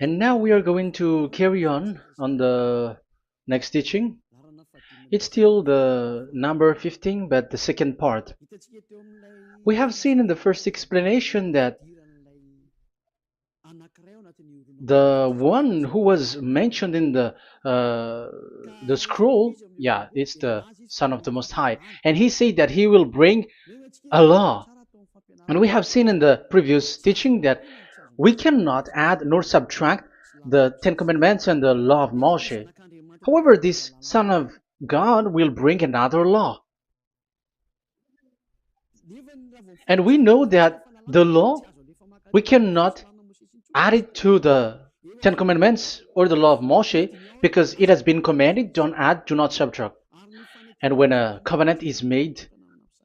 And now we are going to carry on the next teaching. It's still the number 15, but the second part. We have seen in the first explanation that the one who was mentioned in the scroll, yeah, it's the Son of the Most High, and he said that he will bring a law. And we have seen in the previous teaching that we cannot add nor subtract the Ten Commandments and the law of Moshe. However, this Son of God will bring another law. And we know that the law, we cannot add it to the Ten Commandments or the law of Moshe because it has been commanded, don't add, do not subtract. And when a covenant is made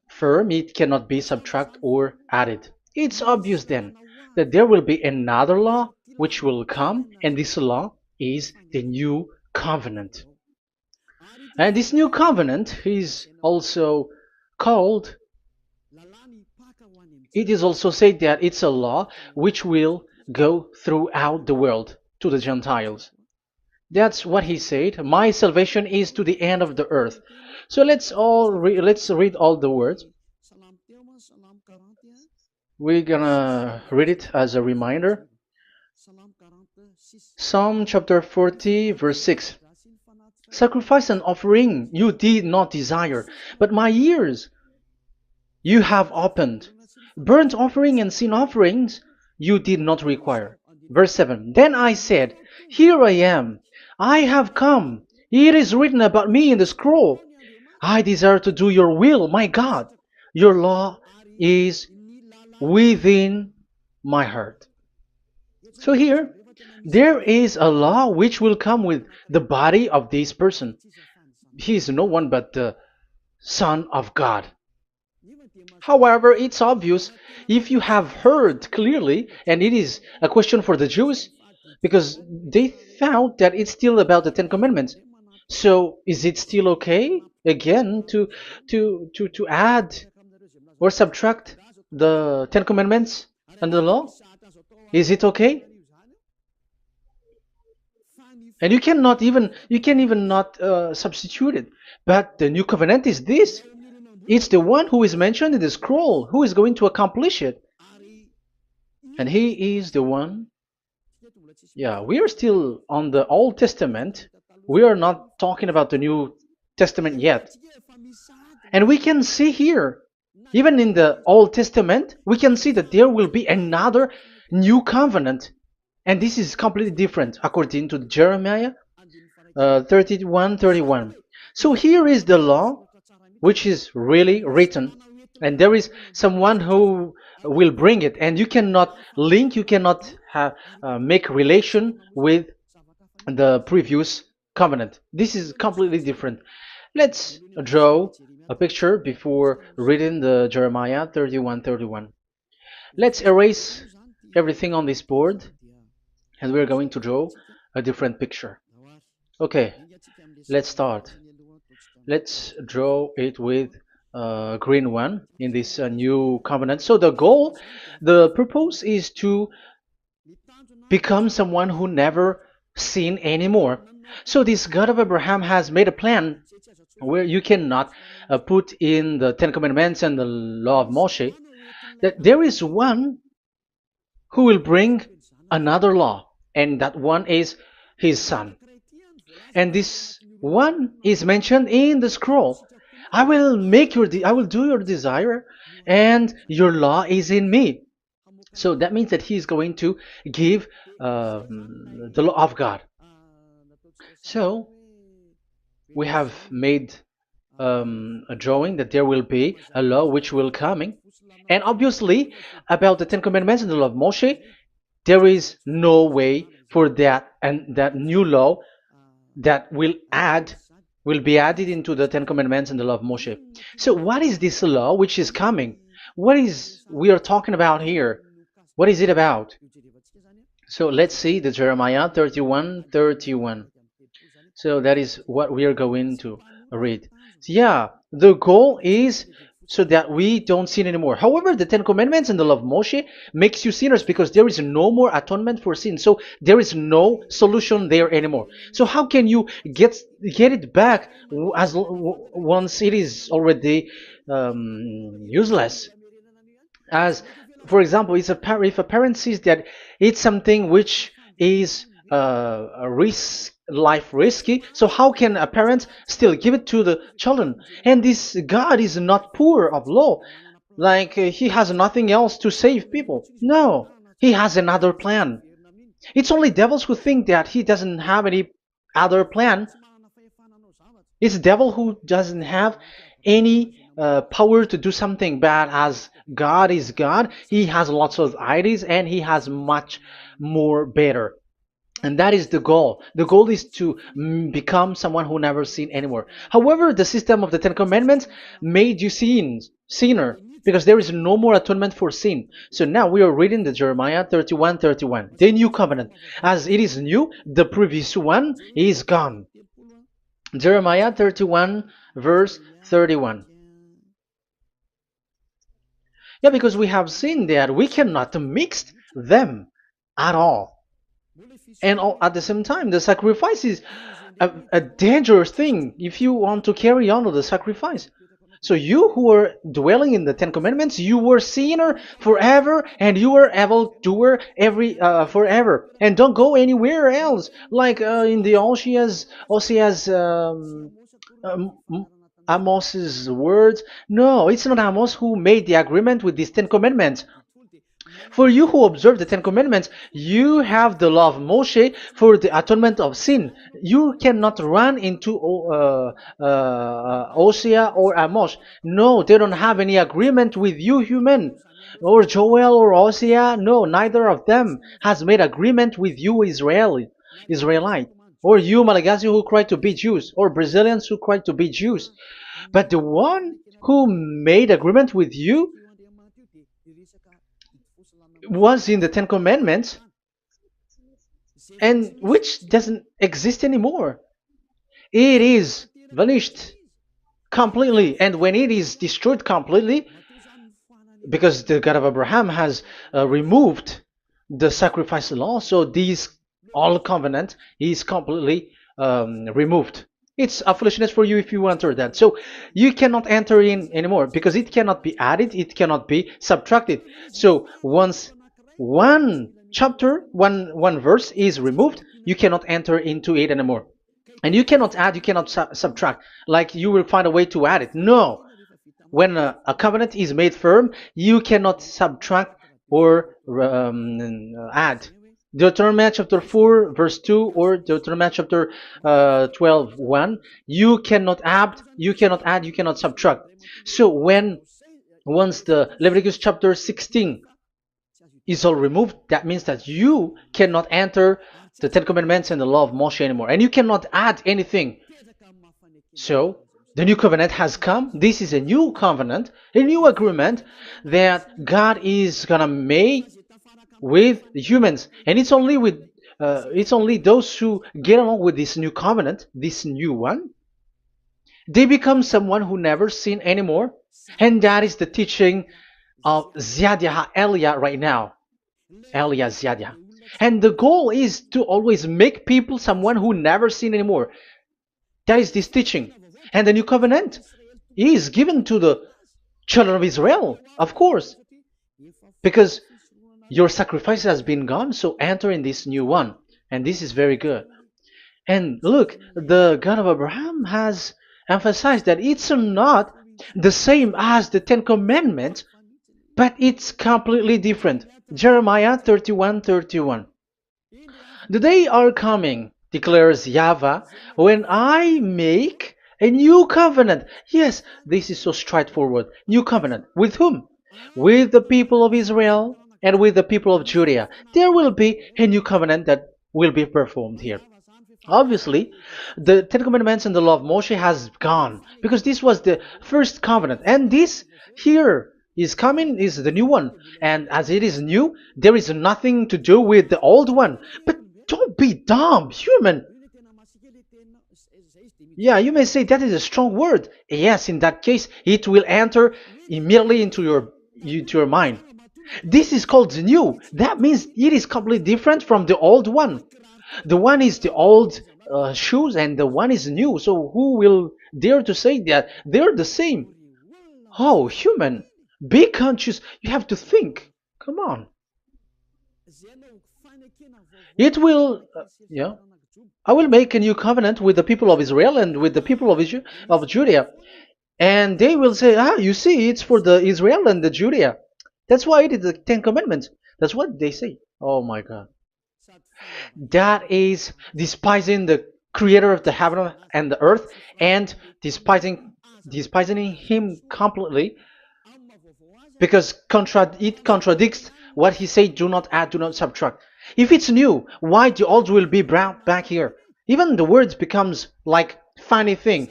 firm, it cannot be subtracted or added. It's obvious then that there will be another law which will come, and this law is the new covenant. And this new covenant is also called, it is also said that it's a law which will go throughout the world to the Gentiles. That's what he said. My salvation is to the end of the earth. So let's read all the words. We're gonna read it as a reminder. Psalm chapter 40, verse 6. Sacrifice and offering you did not desire, but my ears you have opened. Burnt offering and sin offerings you did not require. Verse 7. Then I said, here I am. I have come. It is written about me in the scroll. I desire to do your will, my God. Your law is within my heart. So here, there is a law which will come with the body of this person. He is no one but the Son of God. However, it's obvious if you have heard clearly, and it is a question for the Jews, because they thought that it's still about the Ten Commandments. So is it still okay again to add or subtract the Ten Commandments and the law? Is it okay? And you can even not substitute it. But the new covenant is this. It's the one who is mentioned in the scroll who is going to accomplish it. And he is the one. Yeah, we are still on the Old Testament. We are not talking about the New Testament yet. And we can see here, even in the Old Testament, we can see that there will be another new covenant. And this is completely different according to Jeremiah 31:31. So here is the law which is really written, and there is someone who will bring it, and you cannot link, you cannot make relation with the previous covenant. This is completely different. Let's draw a picture before reading the Jeremiah 31:31. Let's erase everything on this board, and we're going to draw a different picture. Okay, let's start. Let's draw it with a green one in this new covenant. So the purpose is to become someone who never sin anymore. So this God of Abraham has made a plan where you cannot put in the Ten Commandments and the law of Moshe, that there is one who will bring another law, and that one is his son. And this one is mentioned in the scroll. I will do your desire, and your law is in me. So that means that he is going to give the law of God. So we have made a drawing that there will be a law which will coming, and obviously about the Ten Commandments and the law of Moshe, there is no way for that and that new law that will be added into the Ten Commandments and the law of Moshe. So what is this law which is coming? What is we are talking about here? What is it about? So let's see the Jeremiah 31:31. So that is what we are going to read. So yeah, the goal is so that we don't sin anymore. However, the Ten Commandments and the law of Moshe makes you sinners because there is no more atonement for sin. So there is no solution there anymore. So how can you get it back once it is already useless? As for example, if a parent sees that it's something which is a risk life risky, so how can a parent still give it to the children? And this God is not poor of law, like he has nothing else to save people. No, he has another plan. It's only devils who think that he doesn't have any other plan. It's the devil who doesn't have any power to do something bad. As God is God, he has lots of ideas and he has much more better. And that is the goal. The goal is to become someone who never sin anymore. However, the system of the Ten Commandments made you sinner, because there is no more atonement for sin. So now we are reading the Jeremiah 31:31, the new covenant. As it is new, the previous one is gone. Jeremiah 31 verse 31. Yeah, because we have seen that we cannot mix them at all. And at the same time, the sacrifice is a dangerous thing if you want to carry on with the sacrifice. So you who are dwelling in the Ten Commandments, you were sinner forever, and you were evil doer forever, and don't go anywhere else. Like in the Osea's Amos's words. No, it's not Amos who made the agreement with these Ten Commandments. For you who observe the Ten Commandments, you have the law of Moshe for the atonement of sin. You cannot run into Osea or Amos. No, they don't have any agreement with you, human. Or Joel or Osea. No, neither of them has made agreement with you, Israelite. Or you, Malagasy, who cry to be Jews. Or Brazilians who cry to be Jews. But the one who made agreement with you was in the Ten Commandments, and which doesn't exist anymore. It is vanished completely, and when it is destroyed completely, because the God of Abraham has removed the sacrifice law, so this all covenant is completely removed. It's a foolishness for you if you enter that. So you cannot enter in anymore because it cannot be added, it cannot be subtracted. So once one chapter, one verse is removed, you cannot enter into it anymore. And you cannot add, you cannot subtract. Like you will find a way to add it. No. When a covenant is made firm, you cannot subtract or add. Deuteronomy chapter 4 verse 2 or Deuteronomy chapter 12 1, you cannot add, you cannot subtract. So once the Leviticus chapter 16 is all removed, that means that you cannot enter the Ten Commandments and the law of Moshe anymore, and you cannot add anything. So the new covenant has come. This is a new covenant, a new agreement that God is gonna make with humans, and it's only those who get along with this new covenant, this new one, they become someone who never sin anymore. And that is the teaching of YAH Elia right now, Elia YAH. And the goal is to always make people someone who never sin anymore. That is this teaching. And the new covenant is given to the children of Israel, of course, because your sacrifice has been gone, so enter in this new one. And this is very good. And look, the God of Abraham has emphasized that it's not the same as the Ten Commandments, but it's completely different. Jeremiah 31:31. The day are coming, declares YAHVAH, when I make a new covenant. Yes, this is so straightforward. New covenant. With whom? With the people of Israel and with the people of Judea. There will be a new covenant that will be performed here. Obviously, the Ten Commandments and the law of Moshe has gone, because this was the first covenant, and this here is coming, is the new one. And as it is new, there is nothing to do with the old one. But don't be dumb, human. Yeah, you may say that is a strong word. Yes, in that case, it will enter immediately into your mind. This is called new. That means it is completely different from the old one. The one is the old shoes and the one is new. So who will dare to say that they're the same? Oh, human, be conscious. You have to think. Come on. It will, yeah. I will make a new covenant with the people of Israel and with the people of Judea. And they will say, ah, you see, it's for the Israel and the Judea. That's why it is the Ten Commandments. That's what they say. Oh my God. That is despising the creator of the heaven and the earth and despising him completely because it contradicts what he said, do not add, do not subtract. If it's new, why the old will be brought back here? Even the words becomes like funny thing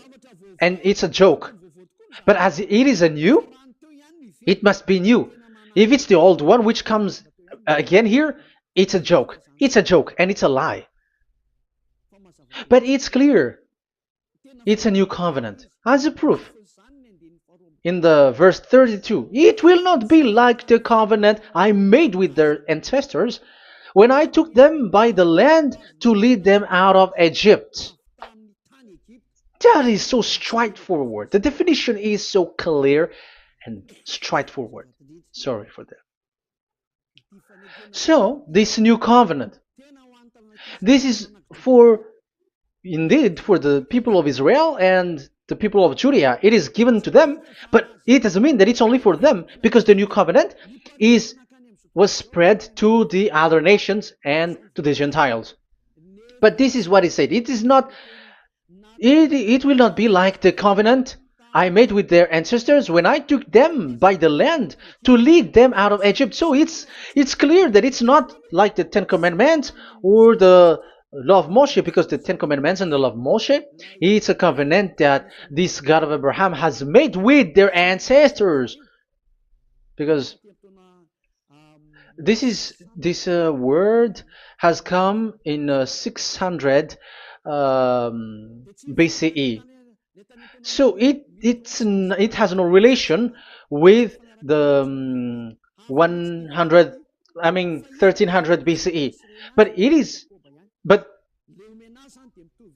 and it's a joke. But as it is a new, it must be new. If it's the old one which comes again here, it's a joke. It's a joke and it's a lie. But it's clear. It's a new covenant. As a proof, in the verse 32, it will not be like the covenant I made with their ancestors when I took them by the land to lead them out of Egypt. That is so straightforward. The definition is so clear and straightforward. Sorry for that. So, this new covenant, this is indeed for the people of Israel and the people of Judea. It is given to them, but it doesn't mean that it's only for them, because the new covenant was spread to the other nations and to the Gentiles. But this is what it said. It will not be like the covenant I made with their ancestors when I took them by the land to lead them out of Egypt. So it's clear that it's not like the Ten Commandments or the law of Moshe, because the Ten Commandments and the law of Moshe, it's a covenant that this God of Abraham has made with their ancestors. Because this word has come in 600 BCE. So it has no relation with the 1300 BCE. But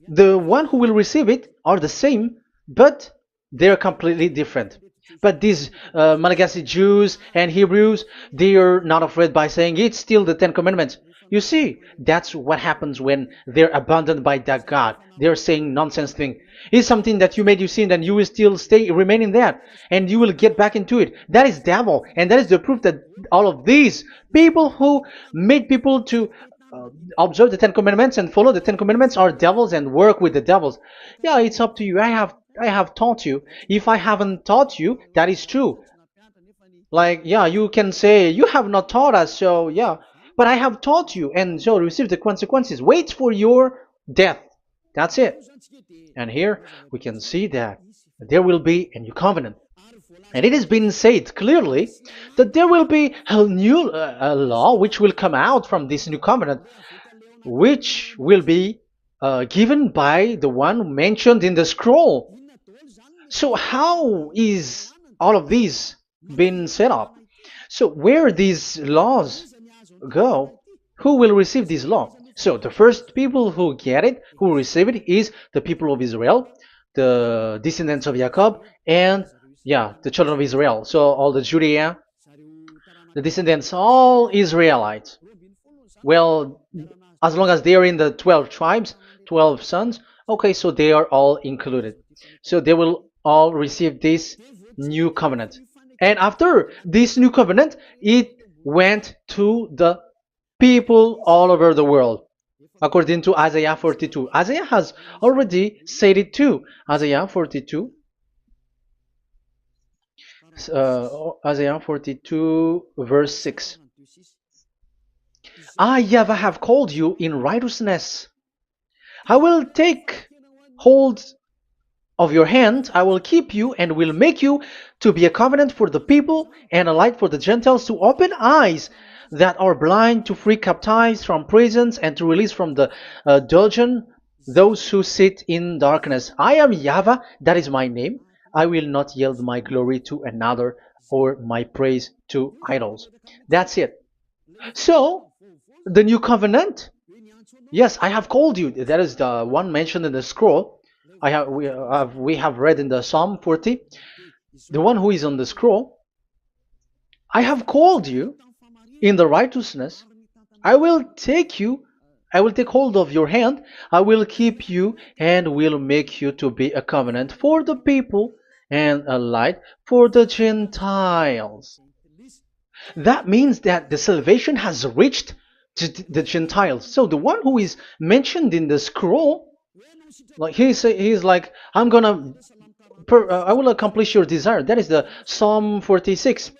the one who will receive it are the same, but they're completely different. But these Malagasy Jews and Hebrews, they are not afraid by saying it's still the Ten Commandments. You see, that's what happens when they're abandoned by that God. They're saying nonsense thing. It's something that you made you sin, and you will still remain in that, and you will get back into it. That is devil, and that is the proof that all of these people who made people to observe the Ten Commandments and follow the Ten Commandments are devils and work with the devils. Yeah, it's up to you. I have taught you. If I haven't taught you, that is true. Like, yeah, you can say you have not taught us, so yeah. But I have taught you, and so receive the consequences. Wait for your death. That's it. And here we can see that there will be a new covenant. And it has been said clearly that there will be a new law which will come out from this new covenant, which will be given by the one mentioned in the scroll. So how is all of these been set up? So where these laws go, who will receive this law? So the first people who get it, who receive it, is the people of Israel, the descendants of Jacob, and yeah, the children of Israel. So all the Judea, the descendants, all Israelites. Well, as long as they are in the 12 tribes, 12 sons, okay, so they are all included. So they will all receive this new covenant. And after this new covenant, it went to the people all over the world, according to Isaiah 42. Isaiah has already said it too. Isaiah 42. Isaiah 42 verse 6. I, YAHVAH, have called you in righteousness. I will take hold of your hand, I will keep you and will make you to be a covenant for the people and a light for the Gentiles, to open eyes that are blind, to free captives from prisons, and to release from the dungeon those who sit in darkness. I am YAHVAH, that is my name. I will not yield my glory to another or my praise to idols. That's it. So, the new covenant, yes, I have called you. That is the one mentioned in the scroll. We have read in the Psalm 40, the one who is on the scroll. I have called you in the righteousness. I will take you, I will take hold of your hand, I will keep you, and will make you to be a covenant for the people and a light for the Gentiles. That means that the salvation has reached to the Gentiles. So the one who is mentioned in the scroll, like he's like, I will accomplish your desire. That is the Psalm 46.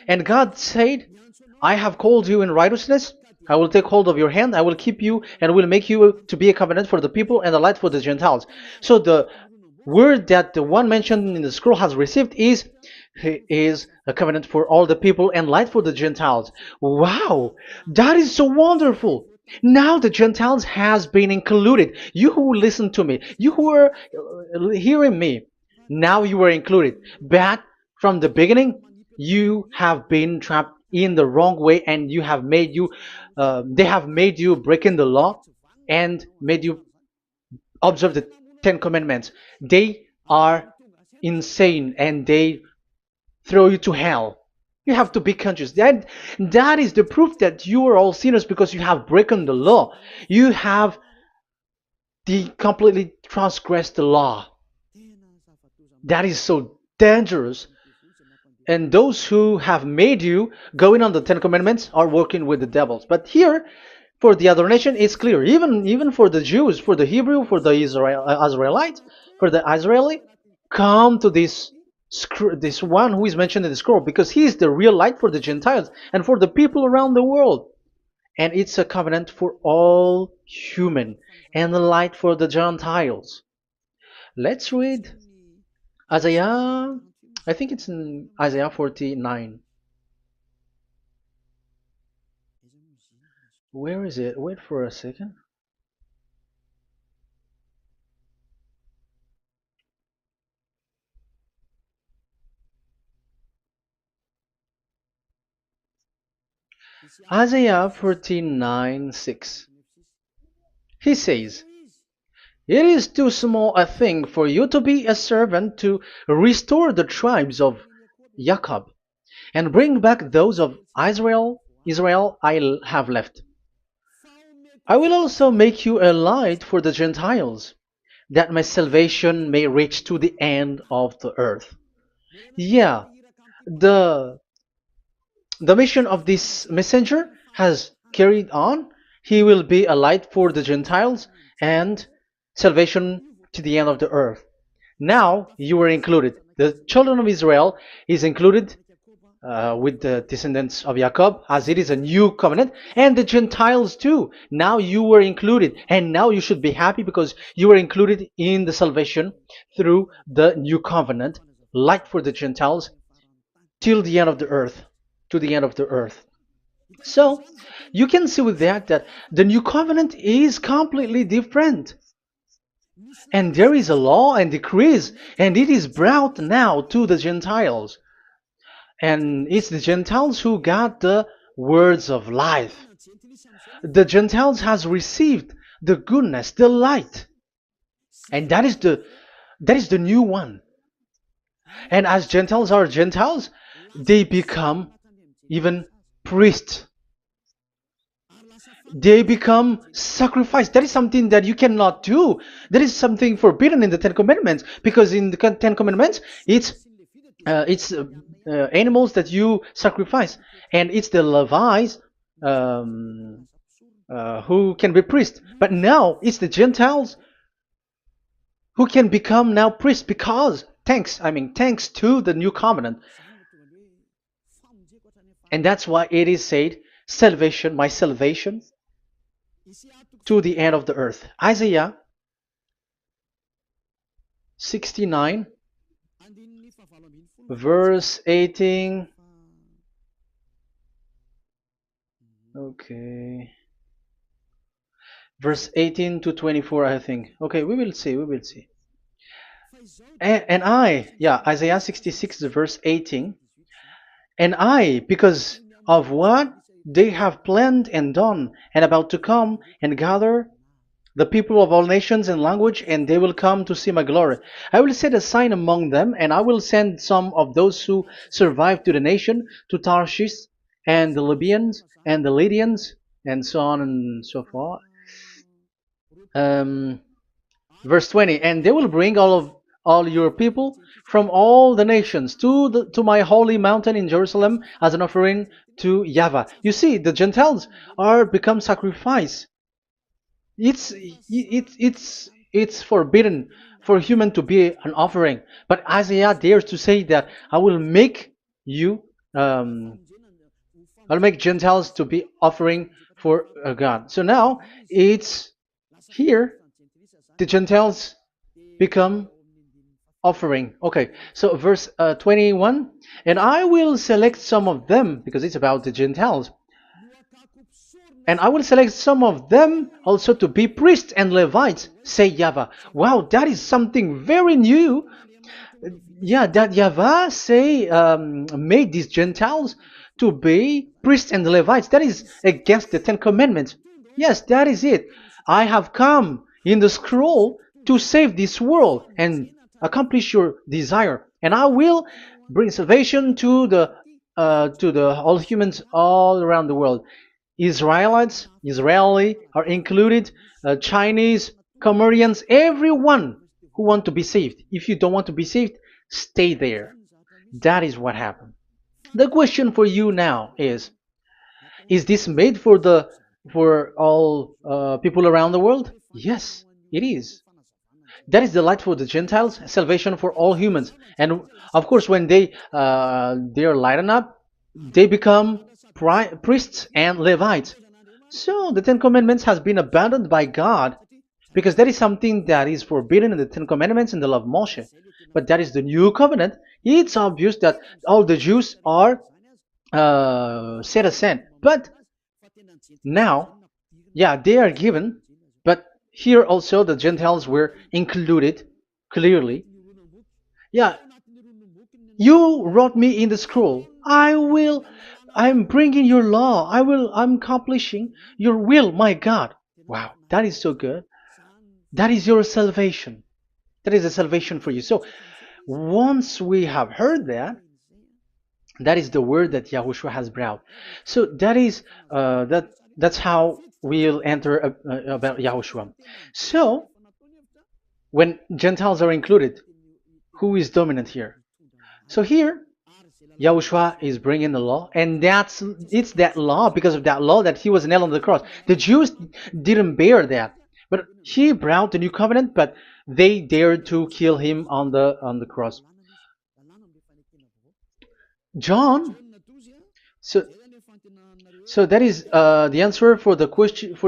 And God said, I have called you in righteousness. I will take hold of your hand. I will keep you and will make you to be a covenant for the people and a light for the Gentiles. So the word that the one mentioned in the scroll has received is, he is a covenant for all the people and light for the Gentiles. Wow, that is so wonderful. Now the Gentiles has been included. You who listen to me, you who are hearing me, now you are included. But from the beginning, you have been trapped in the wrong way, and they have made you breaking the law and made you observe the Ten Commandments. They are insane and they throw you to hell. You have to be conscious. That is the proof that you are all sinners, because you have broken the law. You have completely transgressed the law. That is so dangerous. And those who have made you going on the Ten Commandments are working with the devils. But here, for the other nation, it's clear. Even for the Jews, for the Hebrew, for the Israelite, for the Israeli, come to this one who is mentioned in the scroll, because he is the real light for the Gentiles and for the people around the world. And it's a covenant for all human and the light for the Gentiles. Let's read Isaiah. I think it's in Isaiah 49. Where is it? Wait for a second. Isaiah 49:6. He says, it is too small a thing for you to be a servant to restore the tribes of Jacob and bring back those of Israel I have left. I will also make you a light for the Gentiles, that my salvation may reach to the end of the earth. Yeah, the the mission of this messenger has carried on. He will be a light for the Gentiles and salvation to the end of the earth. Now you are included. The children of Israel is included with the descendants of Jacob, as it is a new covenant, and the Gentiles too. Now you were included, and now you should be happy because you were included in the salvation through the new covenant, light for the Gentiles till the end of the earth, to the end of the earth. So you can see with that the new covenant is completely different. And there is a law and decrees, and it is brought now to the Gentiles. And it's the Gentiles who got the words of life. The Gentiles has received the goodness, the light. And that is the new one. And as Gentiles are Gentiles, they become even priests. They become sacrificed. That is something that you cannot do. That is something forbidden in the Ten Commandments, because in the Ten Commandments, it's animals that you sacrifice, and it's the Levites um, who can be priests. But now it's the Gentiles who can become now priests, because thanks to the new covenant. And that's why it is said, salvation, my salvation to the end of the earth. Isaiah 69 verse 18. Okay. verse 18 to 24, I think. Okay, we will see, we will see. Yeah, Isaiah 66, verse 18. And I, because of what they have planned and done, and about to come and gather the people of all nations and language, and they will come to see my glory. I will set a sign among them, and I will send some of those who survive to the nation, to Tarshish, and the Libyans, and the Lydians, and so on and so forth. Um, Verse 20, and they will bring all your people from all the nations to my holy mountain in Jerusalem as an offering to YAHVAH. You see, the Gentiles are become sacrifice. It's forbidden for human to be an offering, but Isaiah dares to say that I will make you um, I'll make Gentiles to be offering for God. So now it's here the Gentiles become offering. Okay, so verse 21, and I will select some of them, because it's about the Gentiles, and I will select some of them also to be priests and Levites, say YAHVAH. Wow, that is something very new. Yeah, that YAHVAH say made these Gentiles to be priests and Levites. That is against the Ten Commandments. Yes, that is it. I have come in the scroll to save this world and accomplish your desire, and I will bring salvation to the all humans all around the world. Israeli are included, Chinese, Comorians, everyone who want to be saved. If you don't want to be saved, stay there. That is what happened. The question for you now is this made for all people around the world? Yes, it is. That is the light for the Gentiles, salvation for all humans. And of course, when they are lightened up, they become priests and Levites. So the Ten Commandments has been abandoned by God, because that is something that is forbidden in the Ten Commandments and the law of Moshe. But that is the new covenant. It's obvious that all the Jews are set aside. But now, yeah, they are given, but here also the Gentiles were included clearly. Yeah, you wrote me in the scroll. I'm bringing your law. I'm accomplishing your will, my God. Wow, that is so good. That is your salvation. That is a salvation for you. So once we have heard that, that is the word that Yahushua has brought. So that's how we'll enter about Yahushua. So when Gentiles are included, who is dominant here? So here, Yahushua is bringing the law, and it's that law, because of that law, that he was nailed on the cross. The Jews didn't bear that, but he brought the new covenant, but they dared to kill him on the cross. John, so so that is the answer for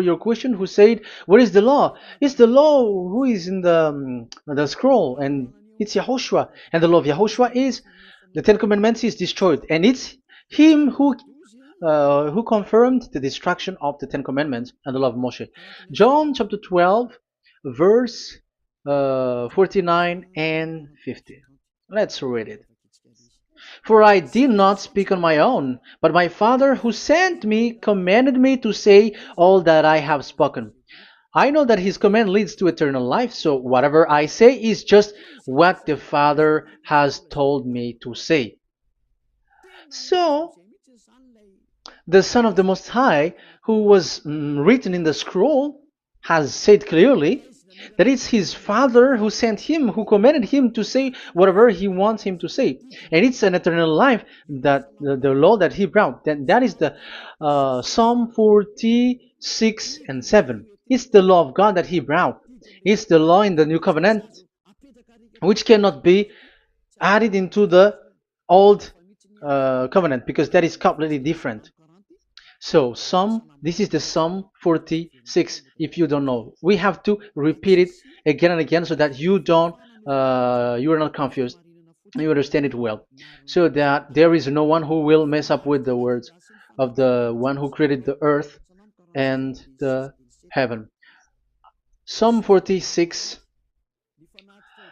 your question. Who said, "What is the law?" It's the law who is in the scroll, and it's Yahushua. And the law of Yahushua is the Ten Commandments is destroyed, and it's him who confirmed the destruction of the Ten Commandments and the law of Moshe. John chapter 12, verse 49 and 50. Let's read it. For I did not speak on my own, but my Father who sent me commanded me to say all that I have spoken. I know that his command leads to eternal life, so whatever I say is just what the Father has told me to say. So, the Son of the Most High, who was written in the scroll, has said clearly that it's his Father who sent him, who commanded him to say whatever he wants him to say. And it's an eternal life, that the law that he brought. That is the Psalm 46 and 7. It's the law of God that he brought. It's the law in the new covenant, which cannot be added into the old covenant, because that is completely different. So this is the Psalm 46. If you don't know, we have to repeat it again and again, so that you are not confused. You understand it well, so that there is no one who will mess up with the words of the one who created the earth and the heaven. Psalm 46.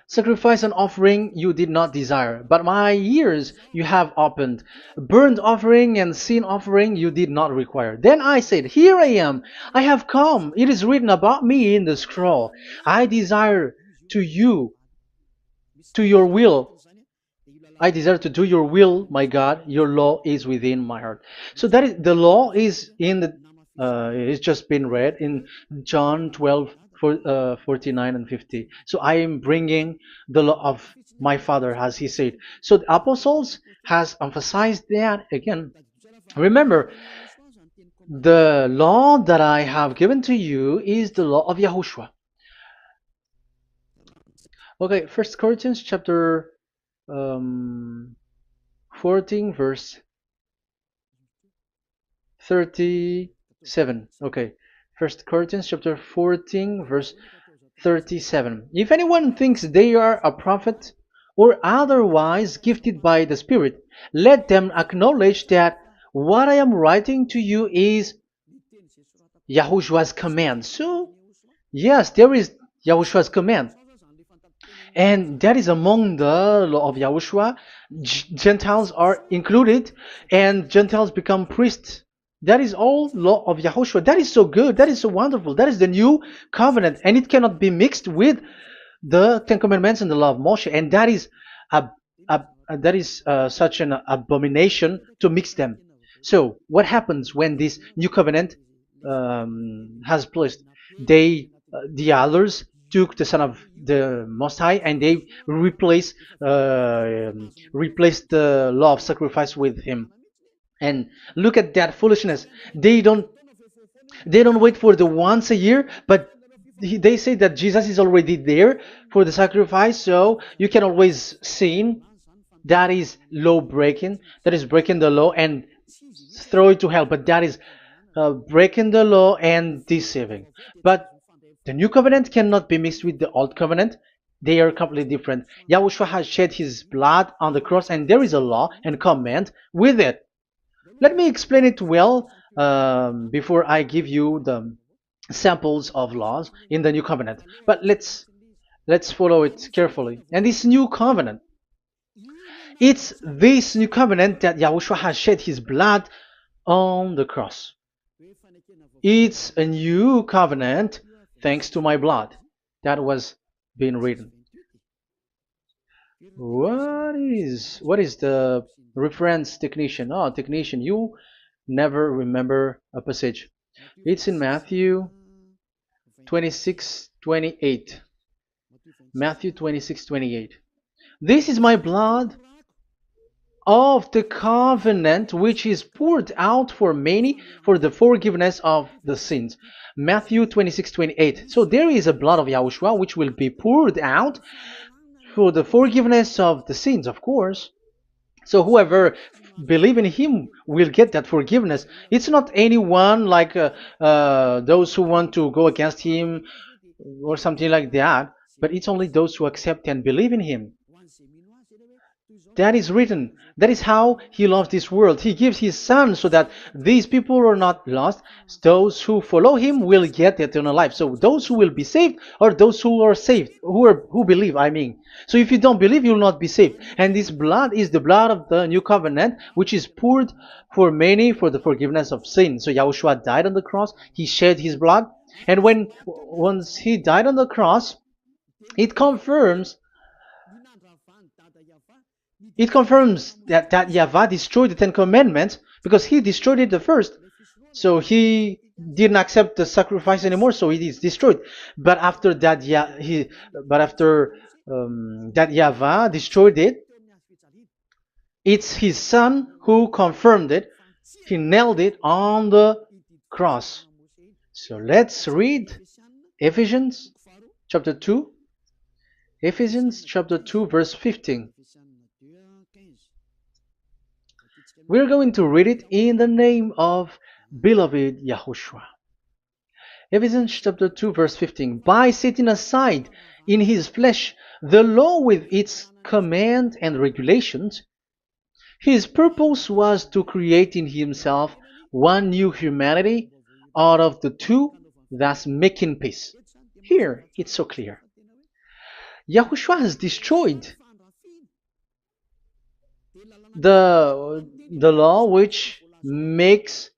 Sacrifice and offering you did not desire, but my ears you have opened. Burnt offering and sin offering you did not require. Then I said, here I am, I have come. It is written about me in the scroll. I desire to you, to your will. I desire to do your will, my God. Your law is within my heart. So that is the law is in the. It's just been read in John 12, 49 and 50. So I am bringing the law of my Father, as he said. So the apostles has emphasized that again. Remember, the law that I have given to you is the law of YAHOSHUAH. Okay, First Corinthians chapter 14 verse 37. Okay. First Corinthians chapter 14 verse 37. If anyone thinks they are a prophet or otherwise gifted by the Spirit, let them acknowledge that what I am writing to you is Yahushua's command. So, yes, there is Yahushua's command. And that is among the law of Yahushua. Gentiles are included, and Gentiles become priests. That is all law of Yahushua. That is so good. That is so wonderful. That is the new covenant, and it cannot be mixed with the Ten Commandments and the law of Moshe. And that is such an abomination to mix them. So, what happens when this new covenant has placed? The others took the Son of the Most High and they replaced the law of sacrifice with him. And look at that foolishness. They don't wait for the once a year, but they say that Jesus is already there for the sacrifice, so you can always sin. That is law breaking. That is breaking the law and throw it to hell. But that is breaking the law and deceiving. But the new covenant cannot be mixed with the old covenant. They are completely different. Yahushua has shed his blood on the cross, and there is a law and command with it. Let me explain it well before I give you the samples of laws in the new covenant. But let's follow it carefully. And this new covenant, it's this new covenant that Yahushua has shed his blood on the cross. It's a new covenant thanks to my blood. That was being written. What is the reference technician? Oh, technician, you never remember a passage. It's in Matthew 26:28. Matthew 26:28. This is my blood of the covenant which is poured out for many for the forgiveness of the sins. Matthew 26:28. So there is a blood of Yahushua which will be poured out for the forgiveness of the sins, of course. So whoever believe in him will get that forgiveness. It's not anyone like those who want to go against him or something like that, but it's only those who accept and believe in him. That is written. That is how he loves this world. He gives his son so that these people are not lost. Those who follow him will get eternal life. So those who will be saved are those who are saved, who believe, I mean. So if you don't believe, you will not be saved. And this blood is the blood of the new covenant, which is poured for many for the forgiveness of sin. So Yahushua died on the cross. He shed his blood. And once he died on the cross, it confirms that YAHVAH destroyed the Ten Commandments because he destroyed it the first. So he didn't accept the sacrifice anymore, so it is destroyed. But after that, that YAHVAH destroyed it, it's his son who confirmed it. He nailed it on the cross. So let's read Ephesians chapter 2. Ephesians chapter 2 verse 15. We're going to read it in the name of beloved Yahushua. Ephesians chapter 2 verse 15. By setting aside in his flesh the law with its command and regulations, his purpose was to create in himself one new humanity out of the two, thus making peace. Here, it's so clear. Yahushua has destroyed the law which makes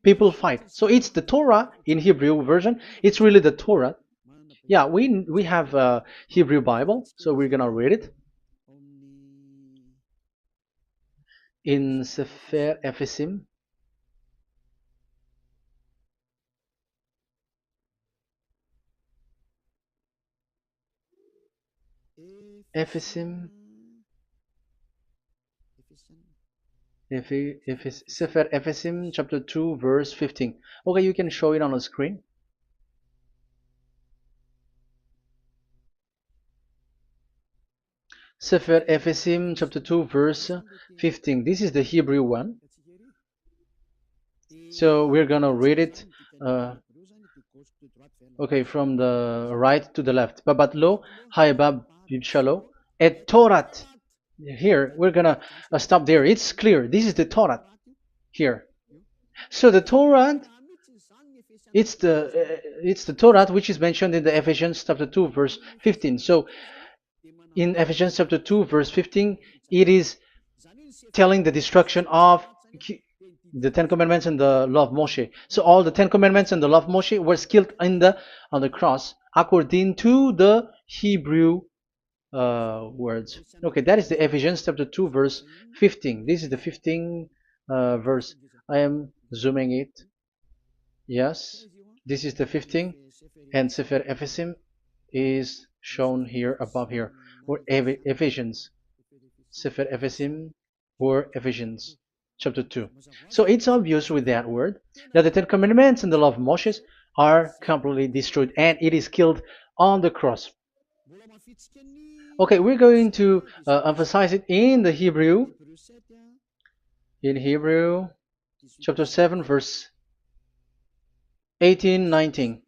people fight. So it's the Torah in Hebrew version. It's really the Torah. Yeah, we have a Hebrew Bible, so we're gonna read it in Sefer Ephesim. Ephesim, Sefer Ephesim, chapter 2, verse 15. Okay, you can show it on the screen. Sefer Ephesim, chapter 2, verse 15. This is the Hebrew one. So we're gonna read it. Okay, from the right to the left. Babat lo, haibab shalo, et Torat. Here, we're gonna stop there. It's clear. This is the Torah here. So the Torah, it's the Torah which is mentioned in the Ephesians chapter 2 verse 15. So in Ephesians chapter 2 verse 15, it is telling the destruction of the Ten Commandments and the law of Moshe. So all the Ten Commandments and the law of Moshe were killed on the cross according to the Hebrew words. Okay, that is the Ephesians chapter 2 verse 15. This is the 15 verse. I am zooming it. Yes, this is the 15, and Sefer Ephesim is shown here above here, or Ephesians. Sefer Ephesim or Ephesians chapter 2. So it's obvious with that word that the Ten Commandments and the law of Moses are completely destroyed, and it is killed on the cross. Okay, we're going to emphasize it in the Hebrew. In Hebrew, chapter 7, verse 18, 19.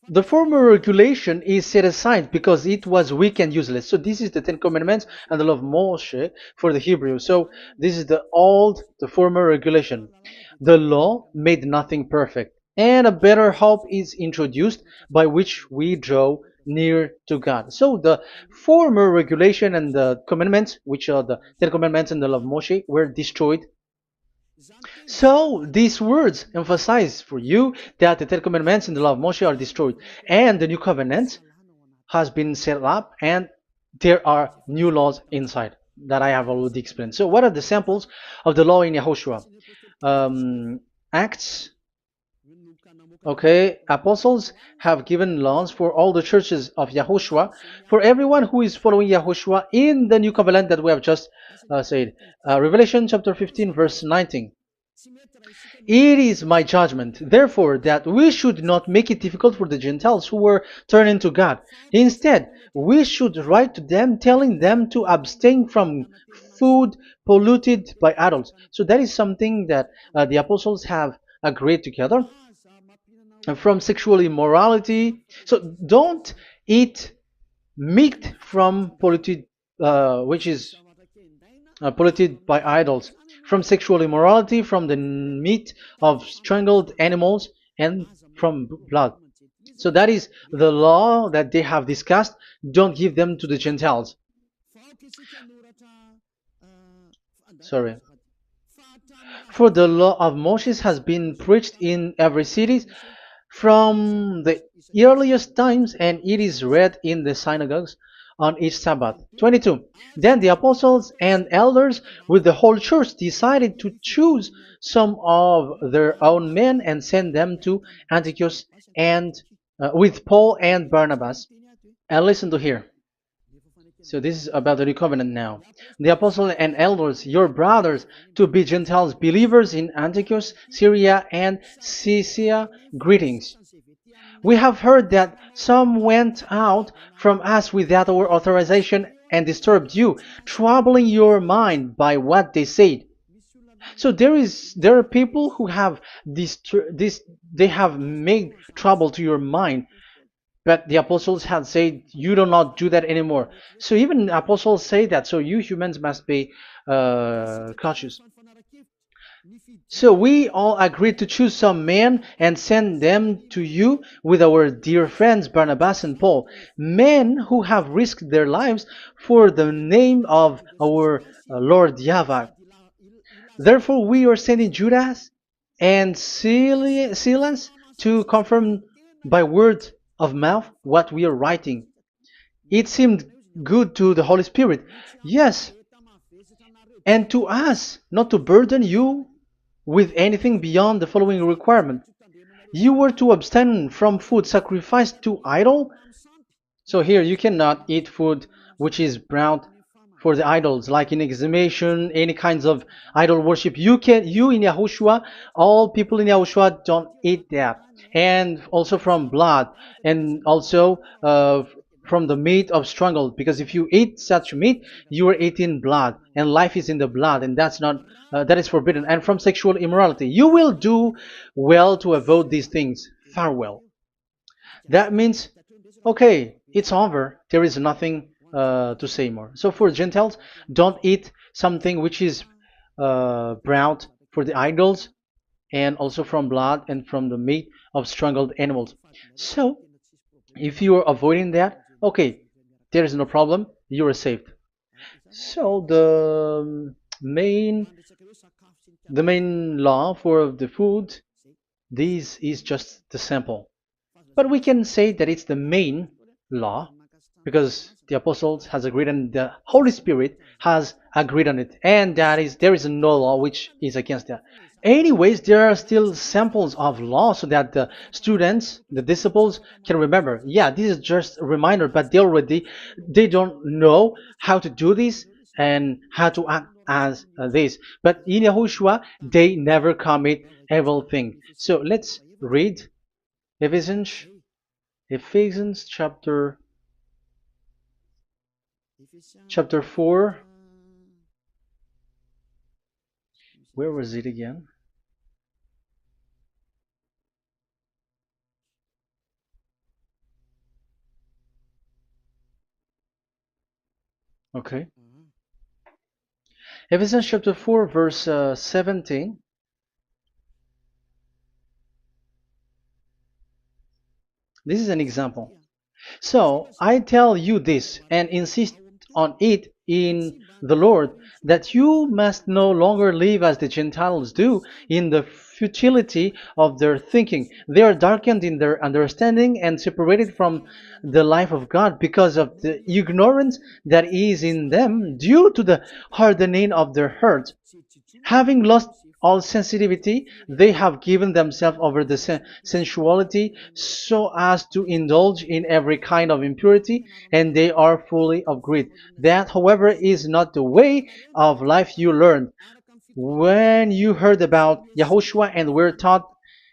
The former regulation is set aside because it was weak and useless. So this is the Ten Commandments and the law of Moshe for the Hebrew. So this is the former regulation. The law made nothing perfect, and a better hope is introduced by which we draw near to God. So the former regulation and the commandments, which are the Ten Commandments and the law of Moshe, were destroyed. So these words emphasize for you that the Ten Commandments and the law of Moshe are destroyed, and the new covenant has been set up, and there are new laws inside that I have already explained. So what are the samples of the law in Yahushua? Acts. Okay, apostles have given laws for all the churches of Yahushua, for everyone who is following Yahushua in the new covenant that we have just said. Revelation chapter 15, verse 19. It is my judgment, therefore, that we should not make it difficult for the Gentiles who were turning to God. Instead, we should write to them telling them to abstain from food polluted by idols. So that is something that the apostles have agreed together. And from sexual immorality. So don't eat meat from polluted, which is polluted by idols, from sexual immorality, from the meat of strangled animals, and from blood. So that is the law that they have discussed. Don't give them to the Gentiles. Sorry. For the law of Moses has been preached in every city from the earliest times, and it is read in the synagogues on each Sabbath. 22. Then the apostles and elders with the whole church decided to choose some of their own men and send them to Antioch and with Paul and Barnabas. And listen to here. So this is about the new covenant now. The apostles and elders, your brothers, to be Gentiles believers in Antioch, Syria, and Cilicia, greetings. We have heard that some went out from us without our authorization and disturbed you, troubling your mind by what they said. So there are people who have they have made trouble to your mind. But the apostles had said, you do not do that anymore. So even apostles say that. So you humans must be cautious. So we all agreed to choose some men and send them to you with our dear friends Barnabas and Paul, men who have risked their lives for the name of our Lord YAHVAH. Therefore, we are sending Judas and Silas to confirm by word of mouth what we are writing. It seemed good to the Holy Spirit, yes, and to us, not to burden you with anything beyond the following requirement. You were to abstain from food sacrificed to idol. So here you cannot eat food which is brought for the idols, like in exhumation, any kinds of idol worship. You in Yahushua, all people in Yahushua don't eat that. And also from blood, and also from the meat of strangled, because if you eat such meat, you are eating blood, and life is in the blood, and that's not that is forbidden. And from sexual immorality, you will do well to avoid these things. Farewell. That means, okay, it's over. There is nothing to say more. So for Gentiles, don't eat something which is brought for the idols, and also from blood and from the meat of strangled animals. So if you are avoiding that, okay, there is no problem. You are saved. So the main law for the food, this is just the sample. But we can say that it's the main law because the apostles has agreed and the Holy Spirit has agreed on it, and that is there is no law which is against that. Anyways, there are still samples of law so that the students, the disciples, can remember. Yeah, this is just a reminder, but they don't know how to do this and how to act as this. But in Yahushua, they never commit evil thing. So let's read Ephesians, Ephesians chapter 4. Where was it again? Okay. Ephesians chapter 4, verse 17. This is an example. So I tell you this and insist on it in the Lord, that you must no longer live as the Gentiles do in the futility of their thinking. They are darkened in their understanding and separated from the life of God because of the ignorance that is in them due to the hardening of their hearts. Having lost all sensitivity, they have given themselves over to sensuality so as to indulge in every kind of impurity, and they are fully of greed. That, however, is not the way of life you learned when you heard about Yahushua and were taught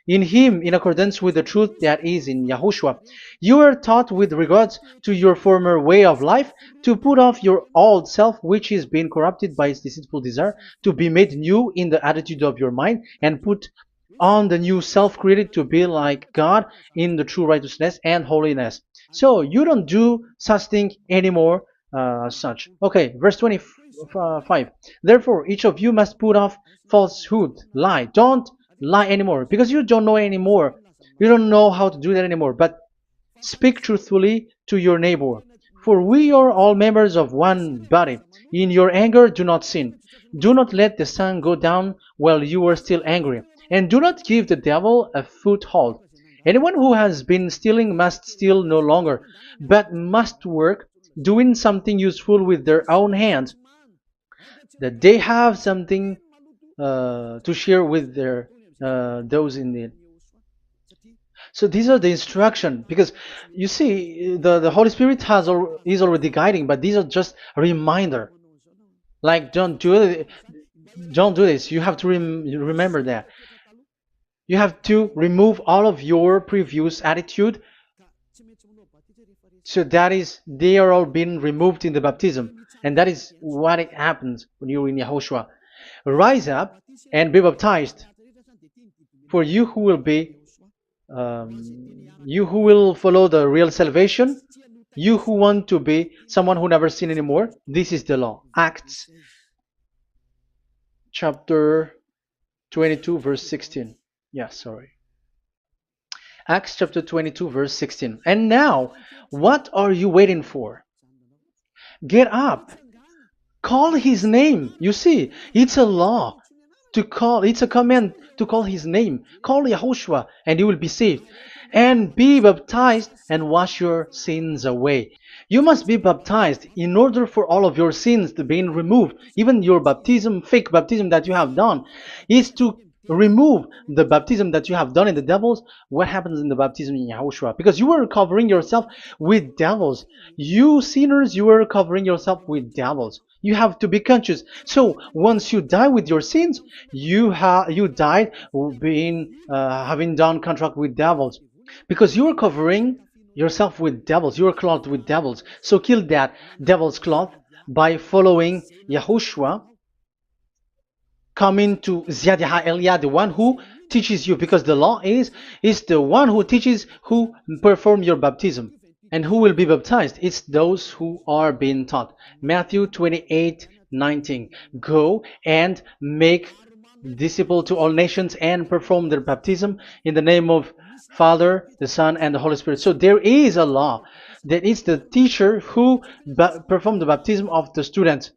in him in accordance with the truth that is in Yahushua. You were taught with regards to your former way of life to put off your old self, which is being corrupted by its deceitful desire, to be made new in the attitude of your mind, and put on the new self created to be like God in the true righteousness and holiness. So you don't do such thing anymore. Such. Okay, verse 25. Therefore, each of you must put off falsehood, lie. Don't lie anymore because you don't know anymore. You don't know how to do that anymore. But speak truthfully to your neighbor. For we are all members of one body. In your anger, do not sin. Do not let the sun go down while you are still angry. And do not give the devil a foothold. Anyone who has been stealing must steal no longer, but must work, doing something useful with their own hands, that they have something to share with their those in need. So these are the instruction because you see the Holy Spirit is already guiding, but these are just a reminder. Like don't do this. You have to remember that. You have to remove all of your previous attitude. So that is they are all being removed in the baptism, and that is what it happens when you're in Yahushua. Rise up and be baptized, for you who will follow the real salvation, you who want to be someone who never sin anymore. This is the law. Acts chapter 22 verse 16. Yeah, sorry. Acts chapter 22 verse 16. And now, what are you waiting for? Get up. Call his name. You see, it's a law to call, it's a command to call his name. Call Yahushua and you will be saved. And be baptized and wash your sins away. You must be baptized in order for all of your sins to be removed. Even your baptism, fake baptism that you have done, is to remove the baptism that you have done in the devils. What happens in the baptism in Yahushua? Because you were covering yourself with devils. You sinners, you were covering yourself with devils. You have to be conscious. So once you die with your sins, you died being having done contract with devils, because you are covering yourself with devils. You are clothed with devils. So kill that devil's cloth by following Yahushua, coming to YAH Elia, the one who teaches you, because the law is the one who teaches, who perform your baptism. And who will be baptized? It's those who are being taught. Matthew 28:19. Go and make disciple to all nations and perform their baptism in the name of Father, the Son, and the Holy Spirit. So there is a law that is the teacher who perform the baptism of the students.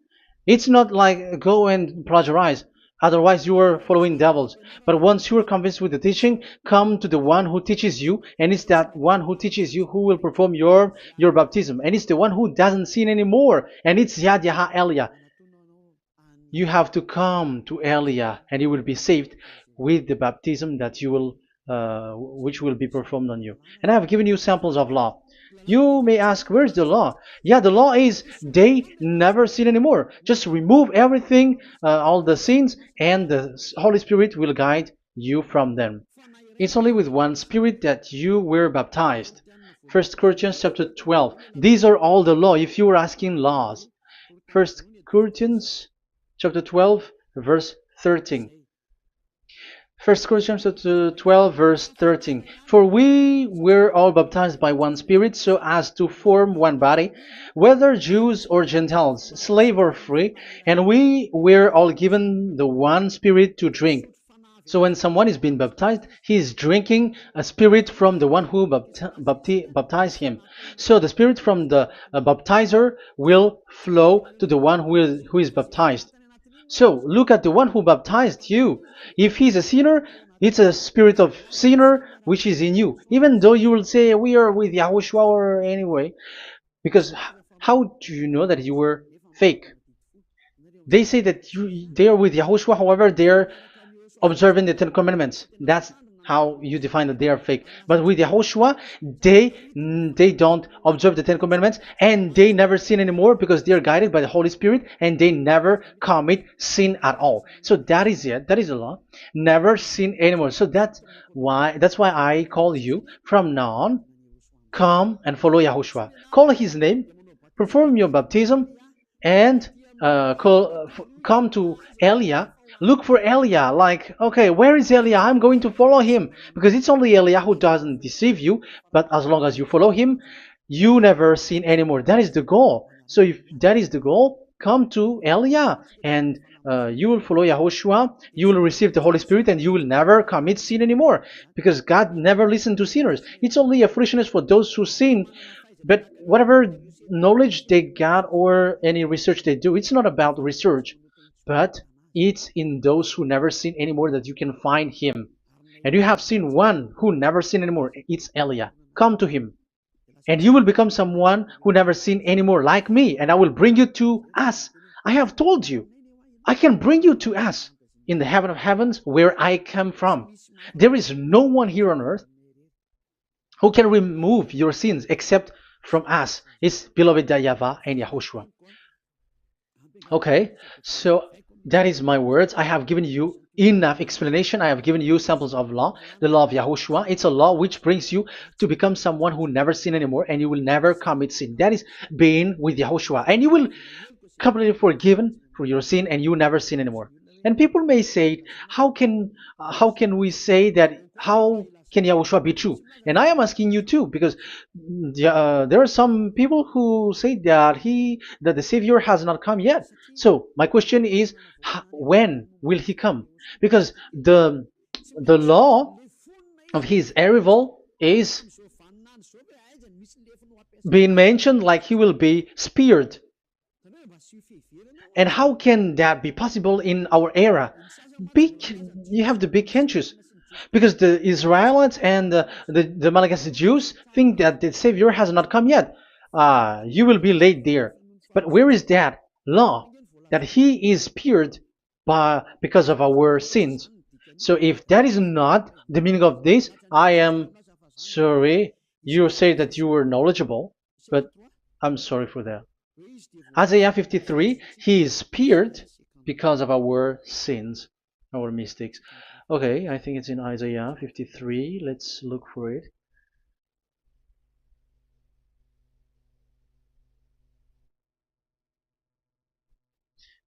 It's not like go and plagiarize. Otherwise, you are following devils. But once you are convinced with the teaching, come to the one who teaches you, and it's that one who teaches you who will perform your baptism. And it's the one who doesn't sin anymore. And it's YAH Elia. You have to come to Elia, and you will be saved with the baptism that you will, which will be performed on you. And I have given you samples of law. You may ask, where's the law? Yeah, the law is they never sin anymore. Just remove everything, all the sins, and the Holy Spirit will guide you from them. It's only with one Spirit that you were baptized. 1 Corinthians chapter 12. These are all the law, if you were asking laws. 1 Corinthians chapter 12, verse 13. 1 Corinthians chapter 12, verse 13. For we were all baptized by one Spirit, so as to form one body, whether Jews or Gentiles, slave or free, and we were all given the one Spirit to drink. So when someone is being baptized, he is drinking a spirit from the one who baptized him. So the spirit from the baptizer will flow to the one who is baptized. So look at the one who baptized you. If he's a sinner, it's a spirit of sinner which is in you. Even though you will say we are with YAHOSHUAH or anyway, because how do you know that you were fake? They say that they are with YAHOSHUAH, however, they're observing the Ten Commandments. That's how you define that they are fake. But with YAHOSHUAH, they don't observe the Ten Commandments, and they never sin anymore because they are guided by the Holy Spirit, and they never commit sin at all. So that is it. That is the law. Never sin anymore. So that's why I call you from now on. Come and follow YAHOSHUAH. Call his name, perform your baptism, and come to Elia. Look for Elia, like, okay, where is Elia? I'm going to follow him, because it's only Elia who doesn't deceive you. But as long as you follow him, you never sin anymore. That is the goal. So if that is the goal, come to Elia, and you will follow YAHOSHUAH. You will receive the Holy Spirit, and you will never commit sin anymore, because God never listened to sinners. It's only a foolishness for those who sin. But whatever knowledge they got or any research they do, it's not about research, but it's in those who never sin anymore that you can find him. And you have seen one who never sin anymore. It's Elia. Come to him, and you will become someone who never sin anymore, like me, and I will bring you to us. I have told you, I can bring you to us in the heaven of heavens, where I come from. There is no one here on earth who can remove your sins except from us. It's beloved YAHVAH and YAHOSHUAH. Okay, so that is my words. I have given you enough explanation. I have given you samples of law, the law of YAHOSHUAH. It's a law which brings you to become someone who never sin anymore, and you will never commit sin. That is being with YAHOSHUAH, and you will completely forgiven for your sin, and you never sin anymore. And people may say, how can we say that? How can Yahushua be true? And I am asking you too, because there are some people who say that the Savior has not come yet. So my question is, when will he come? Because the law of his arrival is being mentioned like he will be speared. And how can that be possible in our era? You have to be conscious, because the Israelites and the Malagasy Jews think that the Savior has not come yet. You will be late there. But where is that law that he is speared because of our sins? So if that is not the meaning of this, I am sorry. You say that you were knowledgeable, but I'm sorry for that. Isaiah 53, he is speared because of our sins, our mistakes. Okay, I think it's in Isaiah 53. Let's look for it.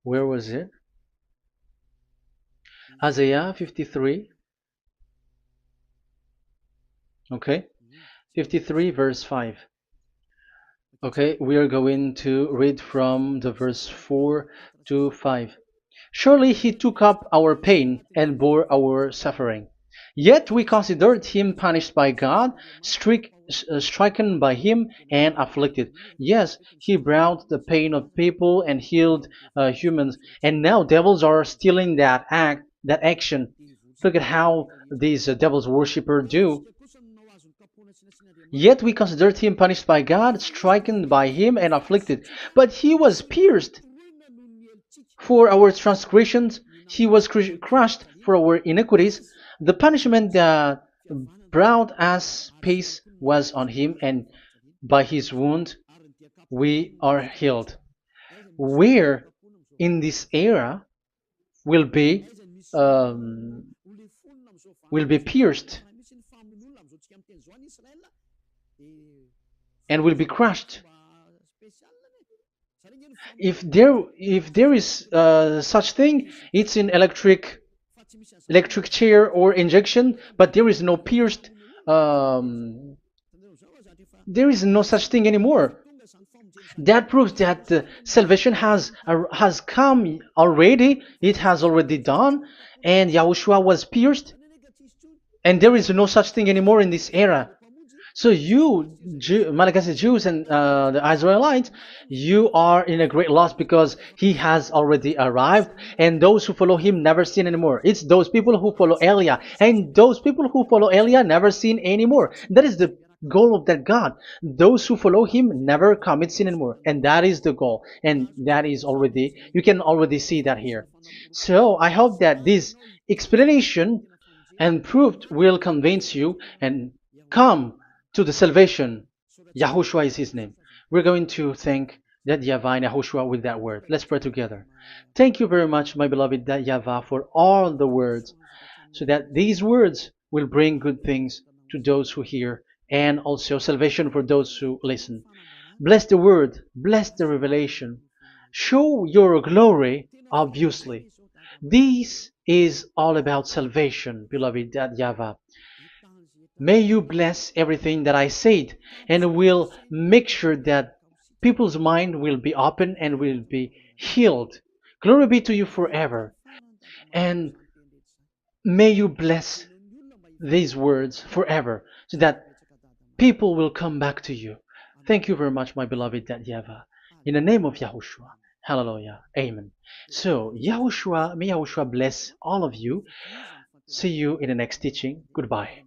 Where was it? Isaiah 53. Okay, 53 verse 5. Okay, we are going to read from the verse 4 to 5. Surely he took up our pain and bore our suffering. Yet we considered him punished by God, stricken by him, and afflicted. Yes, he brought the pain of people and healed humans. And now devils are stealing that action. Look at how these devils worshippers do. Yet we considered him punished by God, stricken by him, and afflicted. But he was pierced for our transgressions, he was crushed for our iniquities. The punishment that brought us peace was on him, and by his wound we are healed. Where in this era will be um, pierced and will be crushed? If there is such thing, it's in electric chair or injection, but there is no pierced. There is no such thing anymore. That proves that salvation has come already. It has already done, and Yahushua was pierced, and there is no such thing anymore in this era. So you, Malagasy Jews and the Israelites, you are in a great loss, because he has already arrived, and those who follow him never sin anymore. It's those people who follow Eliah, and those people who follow Eliah never sin anymore. That is the goal of that God. Those who follow him never commit sin anymore, and that is the goal. And that is already, you can already see that here. So I hope that this explanation and proof will convince you and come to the salvation. Yahushua is his name. We're going to thank that YAHVAH and Yahushua with that word. Let's pray together. Thank you very much, my beloved that YAHVAH, for all the words, so that these words will bring good things to those who hear, and also salvation for those who listen. Bless the word, bless the revelation. Show your glory, obviously. This is all about salvation, beloved that YAHVAH. May you bless everything that I said, and will make sure that people's mind will be open and will be healed. Glory be to you forever. And may you bless these words forever, so that people will come back to you. Thank you very much, my beloved that YAHVAH. In the name of Yahushua. Hallelujah. Amen. So, Yahushua, may Yahushua bless all of you. See you in the next teaching. Goodbye.